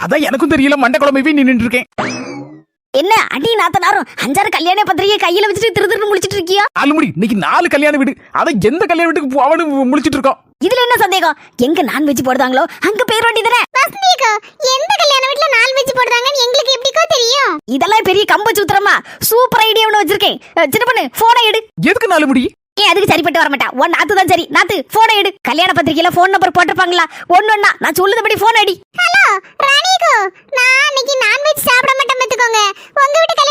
அதான் எனக்கும் தெரியல, மண்டை குழம்பவே நின்னுட்டு இருக்கேன். என்ன அடி நாத்தனாரும் 5-6 கல்யாண பத்திரிகை கையில வச்சுட்டு திருதிருன்னு முழிச்சிட்டு இருக்கியா? ஆல்முடி இன்னைக்கு 4 கல்யாண வீடு, அதான் எந்த கல்யாண வீட்டுக்கு போவனு முழிச்சிட்டு இருக்கோம். இதுல என்ன சந்தேகம்? எங்க நான்வெஜ் போடுதாங்களோ அங்க பேர் வேண்டியதுனே. வசந்திக்கா, எந்த கல்யாண வீட்ல நான்வெஜ் போடுறாங்கன்னு எங்களுக்கு எப்படிக்கோ தெரியும்? இதெல்லாம் பெரிய கம்ப சூத்திரமா? சூப்பர் ஐடியா ஒன்று வச்சிருக்கேன். சின்ன பொண்ணு போனை எடு. எதுக்கு 4 முடி? ஏன் அதுக்கு சரிப்பட்டு வர மாட்டா? ஒன் நாத்து தான் சரி. நாத்து போனை எடு. கல்யாண பத்திரிகையில போன் நம்பர் போட்டிருப்பாங்களா? ஒண்ணா நான் சொல்லுதபடி போன் அடி. ஹலோ ராணிகோ, நான் இன்னைக்கு நான்வெஜ் சாப்பிட மாட்டேன் பாத்துக்கோங்க. உங்க வீட்டு